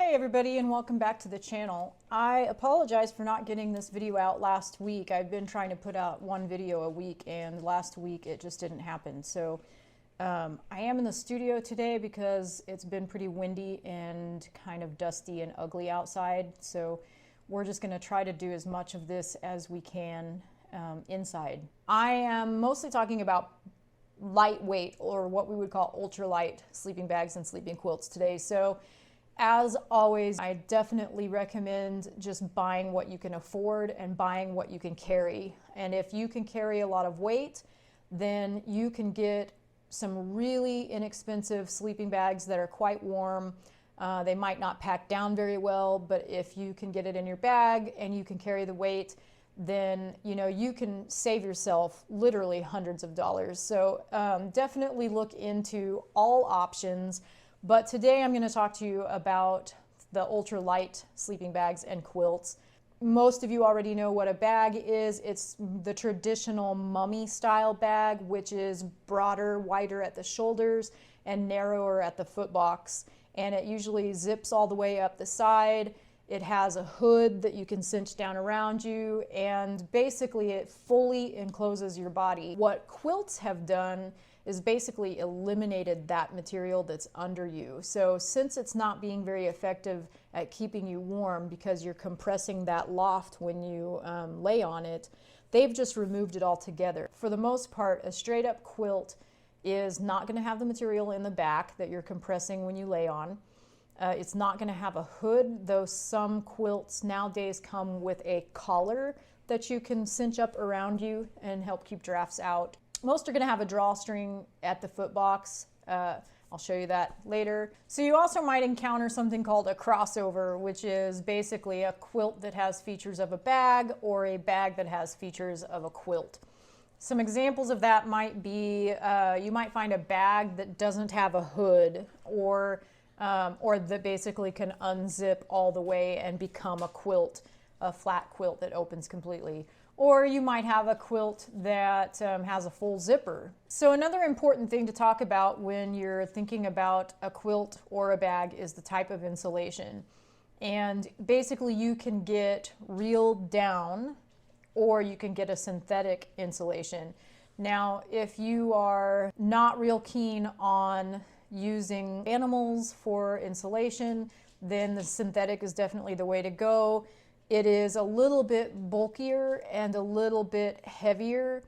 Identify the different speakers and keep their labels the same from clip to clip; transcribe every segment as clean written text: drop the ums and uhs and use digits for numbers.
Speaker 1: Hey everybody, and welcome back to the channel. I apologize for not getting this video out last week. I've been trying to put out one video a week, and last week it just didn't happen. So I am in the studio today because it's been pretty windy and kind of dusty and ugly outside. So we're just going to try to do as much of this as we can inside. I am mostly talking about lightweight, or what we would call ultralight sleeping bags and sleeping quilts today. So as always, I definitely recommend just buying what you can afford and buying what you can carry. And if you can carry a lot of weight, then you can get some really inexpensive sleeping bags that are quite warm. They might not pack down very well, but if you can get it in your bag and you can carry the weight, then you can save yourself literally hundreds of dollars. So definitely look into all options. But today I'm going to talk to you about the ultralight sleeping bags and quilts. Most of you already know what a bag is. It's the traditional mummy style bag, which is broader, wider at the shoulders and narrower at the foot box. And it usually zips all the way up the side. It has a hood that you can cinch down around you, and basically it fully encloses your body. What quilts have done is basically eliminated that material that's under you. So since it's not being very effective at keeping you warm because you're compressing that loft when you lay on it, they've just removed it altogether. For the most part, a straight up quilt is not gonna have the material in the back that you're compressing when you lay on. It's not gonna have a hood, though some quilts nowadays come with a collar that you can cinch up around you and help keep drafts out. Most are going to have a drawstring at the foot box. I'll show you that later. So you also might encounter something called a crossover, which is basically a quilt that has features of a bag or a bag that has features of a quilt. Some examples of that might be you might find a bag that doesn't have a hood, or that basically can unzip all the way and become a quilt, a flat quilt that opens completely. Or you might have a quilt that has a full zipper. So another important thing to talk about when you're thinking about a quilt or a bag is the type of insulation. And basically you can get real down, or you can get a synthetic insulation. Now, if you are not real keen on using animals for insulation, then the synthetic is definitely the way to go. It is a little bit bulkier and a little bit heavier.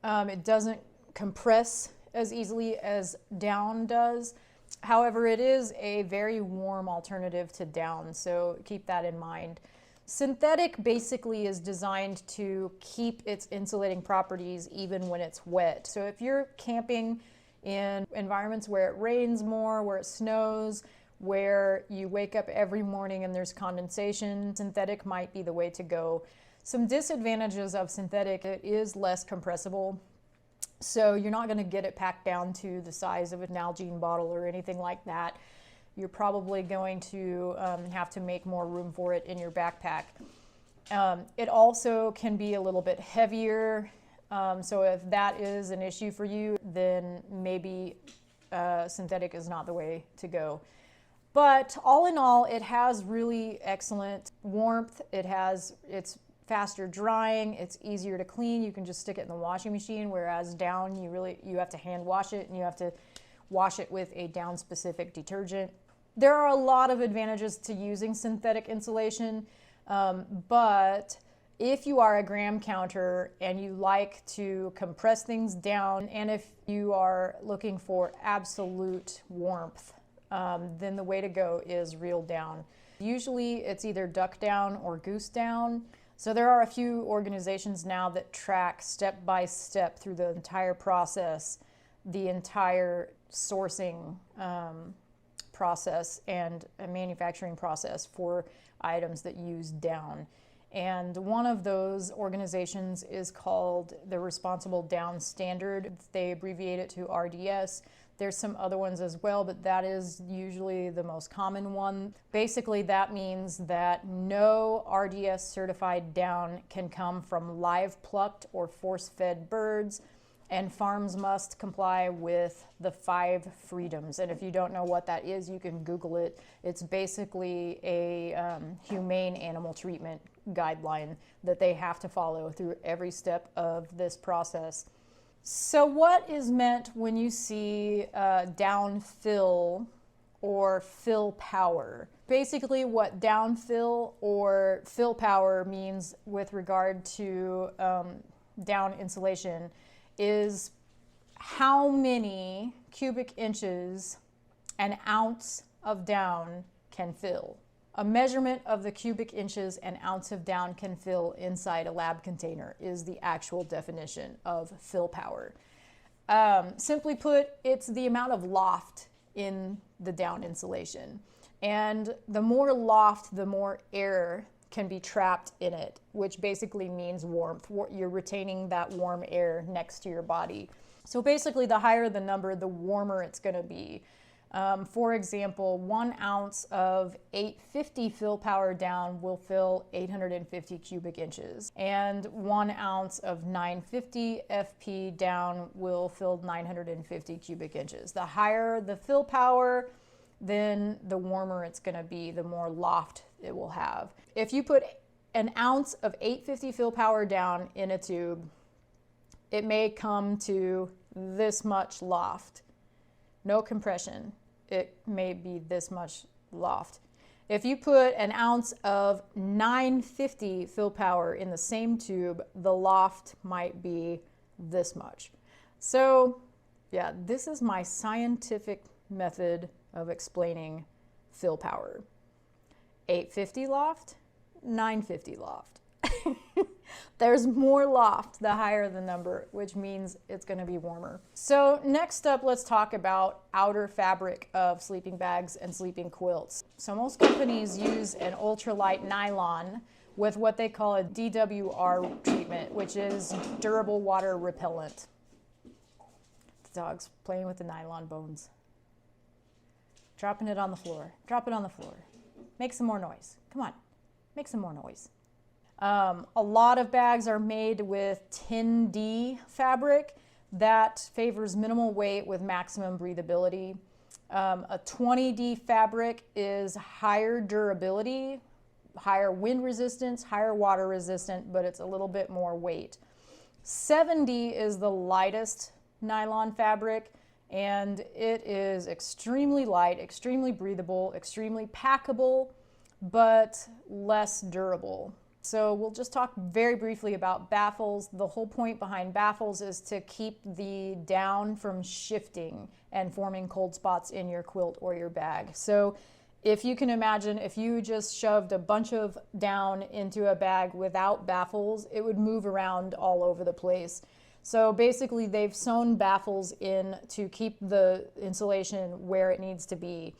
Speaker 1: It doesn't compress as easily as down does. However, it is a very warm alternative to down, so keep that in mind. Synthetic basically is designed to keep its insulating properties even when it's wet. So if you're camping in environments where it rains more, where it snows, where you wake up every morning and there's condensation, synthetic might be the way to go. Some disadvantages of synthetic: it is less compressible. So you're not going to get it packed down to the size of an Nalgene bottle or anything like that. You're probably going to have to make more room for it in your backpack. It also can be a little bit heavier. So if that is an issue for you, then maybe synthetic is not the way to go. But all in all, it has really excellent warmth. It's faster drying. It's easier to clean. You can just stick it in the washing machine, whereas down, you have to hand wash it, and you have to wash it with a down specific detergent. There are a lot of advantages to using synthetic insulation, but if you are a gram counter and you like to compress things down, and if you are looking for absolute warmth, then the way to go is real down. Usually it's either duck down or goose down. So there are a few organizations now that track step by step through the entire process, the entire sourcing process and a manufacturing process for items that use down. And one of those organizations is called the Responsible Down Standard. They abbreviate it to RDS. There's some other ones as well, but that is usually the most common one. Basically, that means that no RDS certified down can come from live plucked or force-fed birds, and farms must comply with the 5 freedoms. And if you don't know what that is, you can Google it. It's basically a humane animal treatment guideline that they have to follow through every step of this process. So what is meant when you see down fill or fill power? Basically what down fill or fill power means with regard to down insulation is how many cubic inches an ounce of down can fill. A measurement of the cubic inches an ounce of down can fill inside a lab container is the actual definition of fill power. Simply put, it's the amount of loft in the down insulation. And the more loft, the more air can be trapped in it, which basically means warmth. You're retaining that warm air next to your body. So basically, the higher the number, the warmer it's going to be. For example, 1 ounce of 850 fill power down will fill 850 cubic inches, and 1 ounce of 950 FP down will fill 950 cubic inches. The higher the fill power, then the warmer it's going to be, the more loft it will have. If you put an ounce of 850 fill power down in a tube, it may come to this much loft. No compression. It may be this much loft. If you put an ounce of 950 fill power in the same tube, the loft might be this much. So yeah, this is my scientific method of explaining fill power. 850 loft, 950 loft. There's more loft the higher the number, which means it's going to be warmer. So next up, let's talk about outer fabric of sleeping bags and sleeping quilts. So most companies use an ultralight nylon with what they call a DWR treatment, which is durable water repellent. The dog's playing with the nylon bones. Dropping it on the floor. Drop it on the floor. Make some more noise. Come on, make some more noise. A lot of bags are made with 10D fabric that favors minimal weight with maximum breathability. A 20D fabric is higher durability, higher wind resistance, higher water resistant, but it's a little bit more weight. 7D is the lightest nylon fabric, and it is extremely light, extremely breathable, extremely packable, but less durable. So we'll just talk very briefly about baffles. The whole point behind baffles is to keep the down from shifting and forming cold spots in your quilt or your bag. So if you can imagine, if you just shoved a bunch of down into a bag without baffles, it would move around all over the place. So basically they've sewn baffles in to keep the insulation where it needs to be.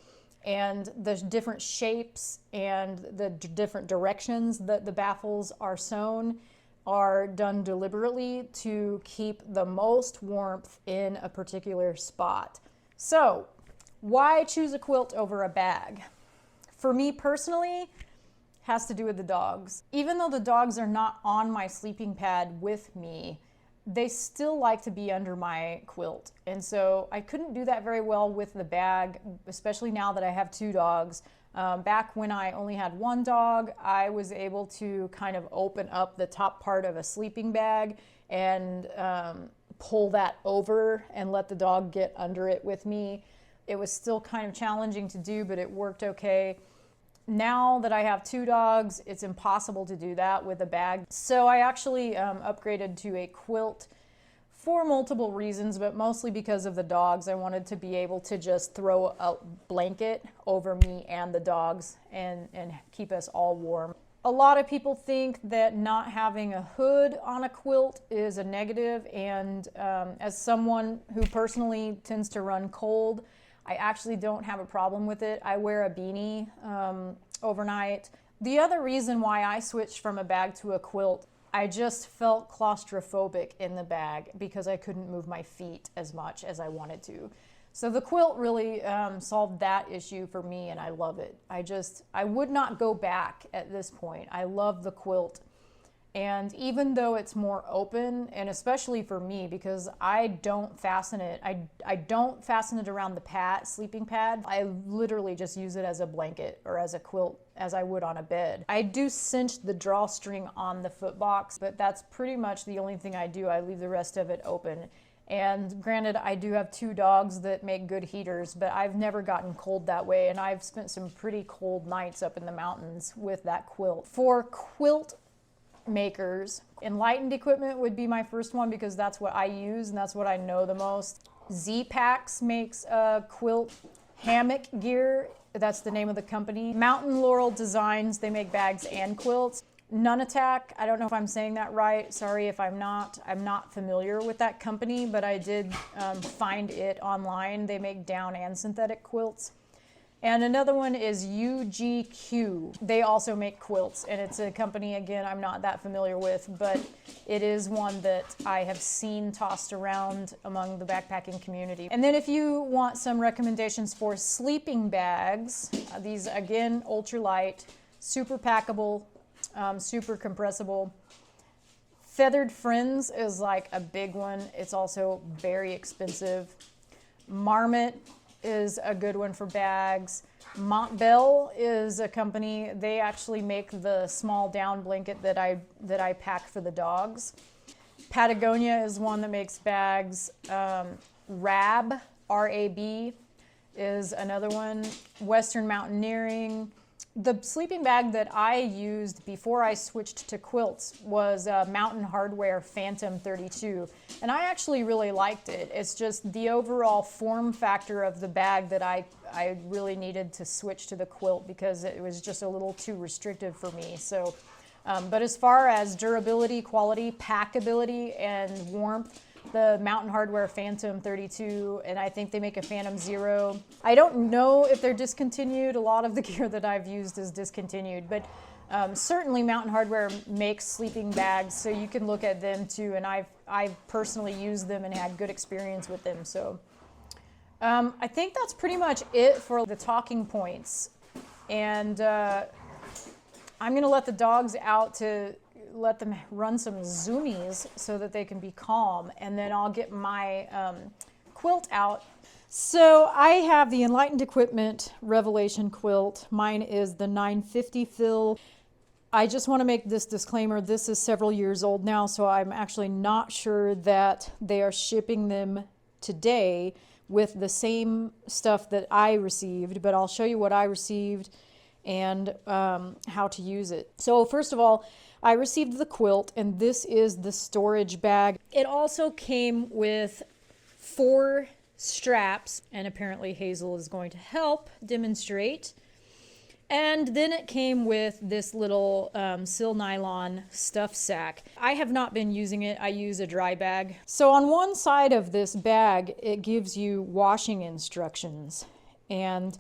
Speaker 1: And the different shapes and the different directions that the baffles are sewn are done deliberately to keep the most warmth in a particular spot. So why choose a quilt over a bag? For me personally, has to do with the dogs. Even though the dogs are not on my sleeping pad with me, they still like to be under my quilt. And so I couldn't do that very well with the bag, especially now that I have 2 dogs. Back when I only had 1 dog, I was able to kind of open up the top part of a sleeping bag and pull that over and let the dog get under it with me. It was still kind of challenging to do, but it worked okay. Now that I have 2 dogs, it's impossible to do that with a bag. So I actually upgraded to a quilt for multiple reasons, but mostly because of the dogs. I wanted to be able to just throw a blanket over me and the dogs and keep us all warm. A lot of people think that not having a hood on a quilt is a negative, and as someone who personally tends to run cold, I actually don't have a problem with it. I wear a beanie overnight. The other reason why I switched from a bag to a quilt, I just felt claustrophobic in the bag because I couldn't move my feet as much as I wanted to. So the quilt really solved that issue for me, and I love it. I would not go back at this point. I love the quilt. And even though it's more open, and especially for me, because I don't fasten it, I don't fasten it around the sleeping pad. I literally just use it as a blanket or as a quilt, as I would on a bed. I do cinch the drawstring on the foot box, but that's pretty much the only thing I do. I leave the rest of it open. And granted, I do have 2 dogs that make good heaters, but I've never gotten cold that way, and I've spent some pretty cold nights up in the mountains with that quilt. For quilt makers, Enlightened equipment would be my first one because that's what I use and that's what I know the most. Z-Packs makes quilt hammock gear. That's the name of the company. Mountain Laurel Designs, they make bags and quilts. Nunatak, I don't know if I'm saying that right. Sorry if I'm not. I'm not familiar with that company, but I did find it online. They make down and synthetic quilts. And another one is UGQ. They also make quilts, and it's a company, again, I'm not that familiar with, but it is one that I have seen tossed around among the backpacking community. And then if you want some recommendations for sleeping bags, these, again, ultralight, super packable, super compressible. Feathered Friends is like a big one. It's also very expensive. Marmot is a good one for bags. Montbell is a company. They actually make the small down blanket that I pack for the dogs. Patagonia is one that makes bags. RAB, R-A-B, is another one. Western Mountaineering. The sleeping bag that I used before I switched to quilts was Mountain Hardwear Phantom 32, and I actually really liked it. It's just the overall form factor of the bag that I really needed to switch to the quilt because it was just a little too restrictive for me. So, but as far as durability, quality, packability, and warmth, the Mountain Hardwear Phantom 32, and I think they make a Phantom 0. I don't know if they're discontinued. A lot of the gear that I've used is discontinued, but certainly Mountain Hardwear makes sleeping bags, so you can look at them too, and I've personally used them and had good experience with them. So I think that's pretty much it for the talking points, and I'm going to let the dogs out to let them run some zoomies so that they can be calm, and then I'll get my quilt out. So I have the Enlightened Equipment Revelation quilt. Mine is the 950 fill. I just want to make this disclaimer. This is several years old now, so I'm actually not sure that they are shipping them today with the same stuff that I received, but I'll show you what I received and how to use it. So first of all, I received the quilt, and this is the storage bag. It also came with 4 straps, and apparently Hazel is going to help demonstrate. And then it came with this little sil nylon stuff sack. I have not been using it. I use a dry bag. So on one side of this bag, it gives you washing instructions and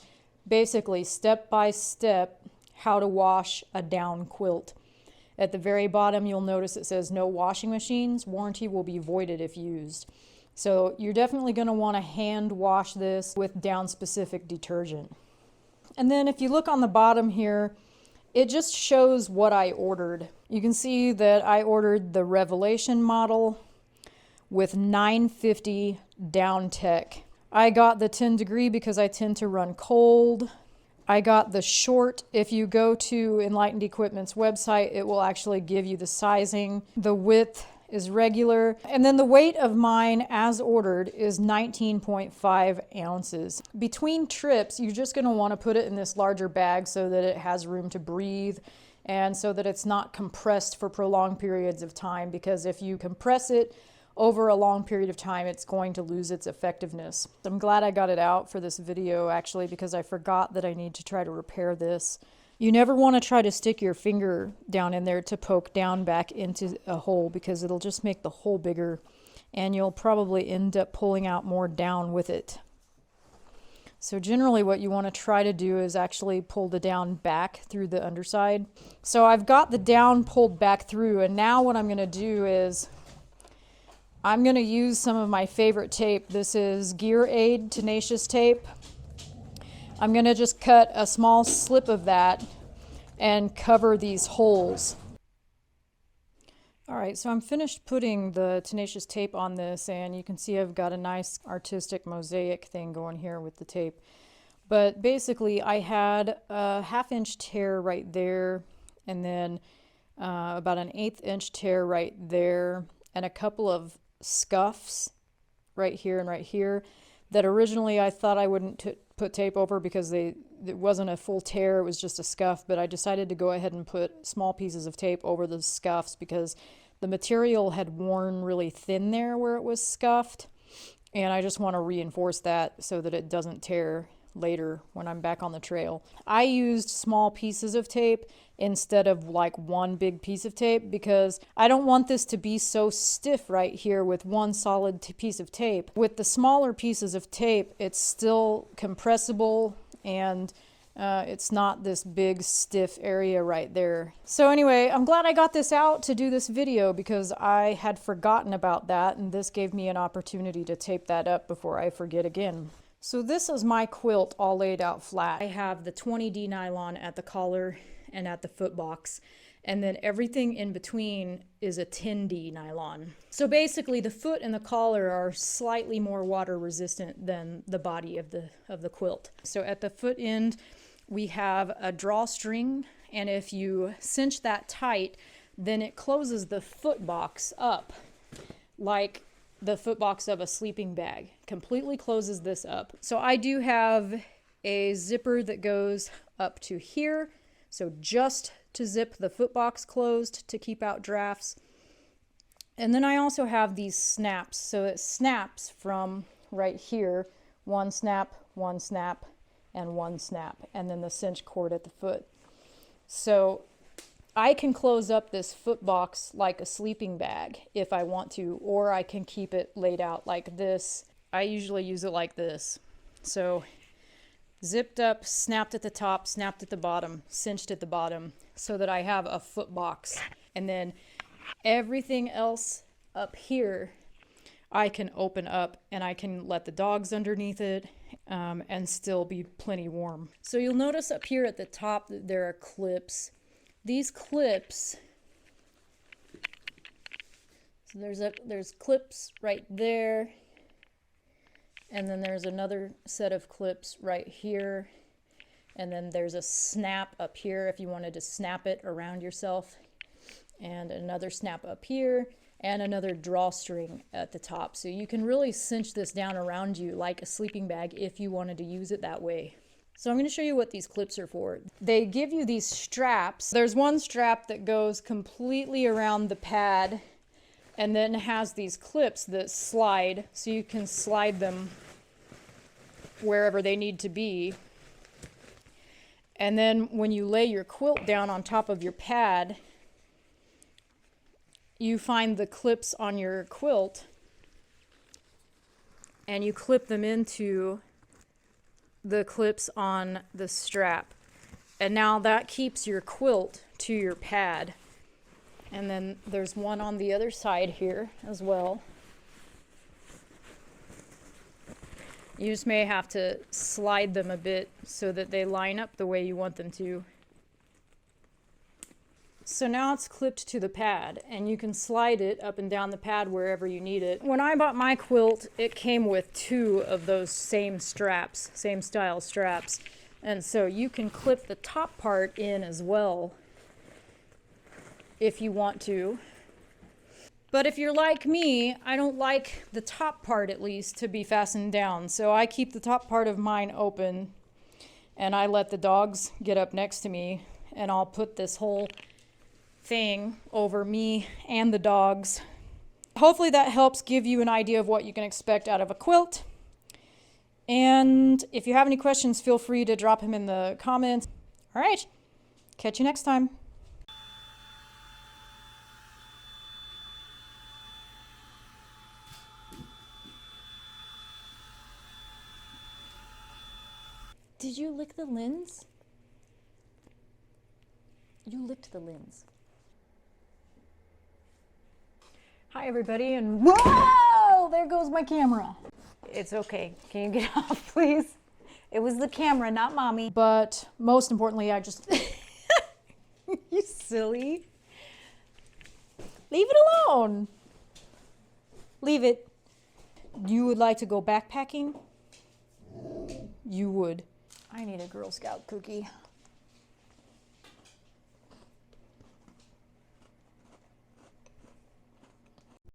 Speaker 1: basically step by step how to wash a down quilt. At the very bottom, you'll notice it says no washing machines. Warranty will be voided if used. So you're definitely going to want to hand wash this with down-specific detergent. And then if you look on the bottom here, it just shows what I ordered. You can see that I ordered the Revelation model with 950 down tech. I got the 10 degree because I tend to run cold. I got the short. If you go to Enlightened Equipment's website, it will actually give you the sizing. The width is regular. And then the weight of mine as ordered is 19.5 ounces. Between trips, you're just going to want to put it in this larger bag so that it has room to breathe and so that it's not compressed for prolonged periods of time, because if you compress it over a long period of time, it's going to lose its effectiveness. I'm glad I got it out for this video, actually, because I forgot that I need to try to repair this. You never want to try to stick your finger down in there to poke down back into a hole, because it'll just make the hole bigger and you'll probably end up pulling out more down with it. So generally what you want to try to do is actually pull the down back through the underside. So I've got the down pulled back through, and now what I'm going to do is I'm going to use some of my favorite tape. This is Gear Aid Tenacious Tape. I'm going to just cut a small slip of that and cover these holes. All right, so I'm finished putting the tenacious tape on this, and you can see I've got a nice artistic mosaic thing going here with the tape. But basically I had a 1/2 inch tear right there, and then about an 1/8 inch tear right there, and a couple of scuffs right here and right here that originally I thought I wouldn't put tape over because it wasn't a full tear, it was just a scuff, but I decided to go ahead and put small pieces of tape over the scuffs because the material had worn really thin there where it was scuffed, and I just want to reinforce that so that it doesn't tear later when I'm back on the trail. I used small pieces of tape instead of like one big piece of tape because I don't want this to be so stiff right here with one solid piece of tape. With the smaller pieces of tape, it's still compressible and it's not this big stiff area right there. So anyway, I'm glad I got this out to do this video because I had forgotten about that, and this gave me an opportunity to tape that up before I forget again. So this is my quilt all laid out flat. I have the 20D nylon at the collar and at the foot box, and then everything in between is a 10D nylon. So basically the foot and the collar are slightly more water resistant than the body of the quilt. So at the foot end we have a drawstring, and if you cinch that tight, then it closes the foot box up like the foot box of a sleeping bag. Completely closes this up. So I do have a zipper that goes up to here, so just to zip the foot box closed to keep out drafts. And then I also have these snaps, so it snaps from right here, one snap, and one snap, and then the cinch cord at the foot. So I can close up this foot box like a sleeping bag if I want to, or I can keep it laid out like this. I usually use it like this. So zipped up, snapped at the top, snapped at the bottom, cinched at the bottom, so that I have a foot box. And then everything else up here I can open up, and I can let the dogs underneath it and still be plenty warm. So you'll notice up here at the top that there are clips. These clips, so there's clips right there, and then there's another set of clips right here, and then there's a snap up here if you wanted to snap it around yourself, and another snap up here, and another drawstring at the top. So you can really cinch this down around you like a sleeping bag if you wanted to use it that way. So I'm going to show you what these clips are for. They give you these straps. There's one strap that goes completely around the pad and then has these clips that slide, so you can slide them wherever they need to be. And then when you lay your quilt down on top of your pad, you find the clips on your quilt and you clip them into the clips on the strap, and now that keeps your quilt to your pad. And then there's one on the other side here as well. You just may have to slide them a bit so that they line up the way you want them to. So now it's clipped to the pad, and you can slide it up and down the pad wherever you need it. When I bought my quilt, it came with 2 of those same straps, same style straps. And so you can clip the top part in as well if you want to. But if you're like me, I don't like the top part at least to be fastened down. So I keep the top part of mine open, and I let the dogs get up next to me, and I'll put this whole thing over me and the dogs. Hopefully that helps give you an idea of what you can expect out of a quilt. And if you have any questions, feel free to drop them in the comments. All right, catch you next time. Did you lick the lens? You licked the lens. Hi everybody, and whoa! There goes my camera.
Speaker 2: It's okay. Can you get off, please? It was the camera, not mommy.
Speaker 1: But most importantly, I just...
Speaker 2: You silly.
Speaker 1: Leave it alone. Leave it. You would like to go backpacking? You would. I need a Girl Scout cookie.